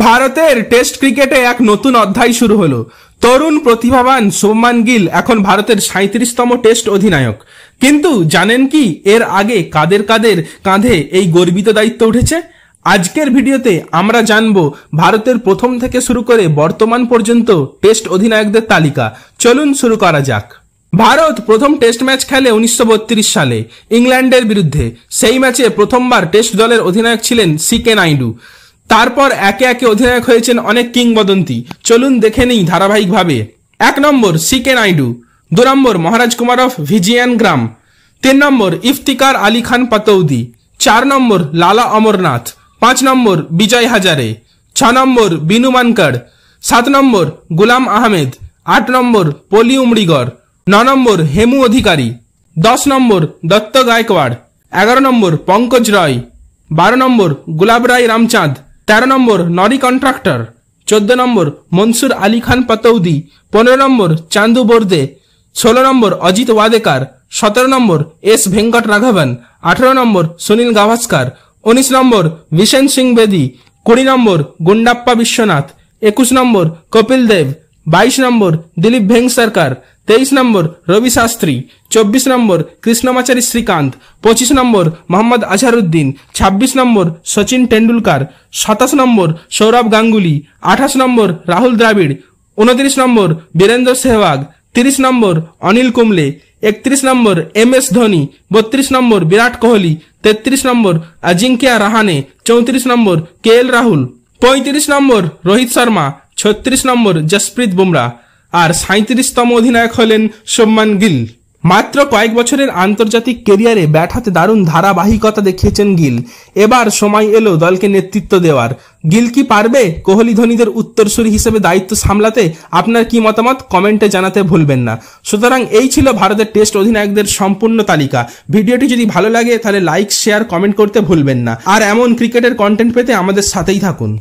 ভারতের টেস্ট ক্রিকেটে এক নতুন অধ্যায় শুরু হলো। তরুণ প্রতিভাবান শুভমান গিল এখন ভারতের 37তম টেস্ট অধিনায়ক। কিন্তু জানেন কি এর আগে কাদের কাদের কাঁধে এই গর্বিত দায়িত্ব উঠেছে? আজকের ভিডিওতে আমরা জানবো ভারতের প্রথম থেকে শুরু করে বর্তমান পর্যন্ত টেস্ট অধিনায়কদের তালিকা। চলুন শুরু করা যাক। ভারত প্রথম টেস্ট ম্যাচ খেলে 1932 সালে ইংল্যান্ডের বিরুদ্ধে। সেই ম্যাচে প্রথমবার টেস্ট দলের অধিনায়ক ছিলেন সিকে নাইডু। তারপর একে একে অধিনায়ক হয়েছেন অনেক কিংবদন্তি। চলুন দেখে নিই ধারাবাহিকভাবে। 1 নম্বর সিকে নাইডু, 2 নম্বর মহারাজ কুমারফ ভিজিয়ান গ্রাম, 3 নম্বর ইফতিকার আলী খান পাতৌদি, 4 নম্বর লালা অমরনাথ, 5 নম্বর বিজয় হাজারে, 6 নম্বর বিনু মানকড়, 7 নম্বর গুলাম আহমেদ, 8 নম্বর পলি উমড়িগর, 9 নম্বর হেমু অধিকারী, 10 নম্বর দত্ত গায়কওয়াড়, 11 নম্বর পঙ্কজ রয়, 12 নম্বর গুলাব রায় রামচাঁদ, 13 নম্বর নরি কন্ট্রাক্টর, 14 নম্বর মনসুর আলী খান পাতৌদি, 15 নম্বর চান্দু বোর্দে, 16 নম্বর অজিত ওয়াদেকার, 17 নম্বর এস ভেঙ্কট রাঘবন, 18 নম্বর সুনীল গাভাস্কার, 19 নম্বর বিশেন সিং বেদি, 20 নম্বর গুন্ডাপ্পা বিশ্বনাথ, 21 নম্বর কপিল দেব, 22 নম্বর দিলীপ ভেঙ্গসরকর, 23 নম্বর রবি শাস্ত্রী, 24 নম্বর কৃষ্ণমাচারী শ্রীকান্ত, 25 নম্বর মোহাম্মদ আজহারউদ্দিন, 26 নম্বর সচিন টেন্ডুলকার, 27 নম্বর সৌরভ গাঙ্গুলি, 28 নম্বর রাহুল দ্রাবিড়, 29 নম্বর বীরেন্দ্র সেহবাগ, 30 নম্বর অনিল কুম্বলে, 31 নম্বর MS ধোনি, 32 নম্বর বিরাট কোহলি, 33 নম্বর অজিঙ্ক্য রাহানে, 34 নম্বর KL রাহুল, 35 নম্বর রোহিত শর্মা, 36 নম্বর জসপ্রীত বুমরাহ, আর 37তম অধিনায়ক হলেন শুভমান গিল। মাত্র কয়েক বছরের আন্তর্জাতিক কেরিয়ারে ব্যাট হাতে দারুণ ধারাবাহিকতা দেখিয়েছেন গিল। এবার সময় এলো দলকে নেতৃত্ব দেওয়ার। গিল কি পারবে কোহলি ধোনিদের উত্তরসূরি হিসেবে দায়িত্ব সামলাতে? আপনার কি মতামত কমেন্টে জানাতে ভুলবেন না। সুতরাং এই ছিল ভারতের টেস্ট অধিনায়কদের সম্পূর্ণ তালিকা। ভিডিওটি যদি ভালো লাগে তাহলে লাইক, শেয়ার, কমেন্ট করতে ভুলবেন না। আর এমন ক্রিকেটের কন্টেন্ট পেতে আমাদের সাথেই থাকুন।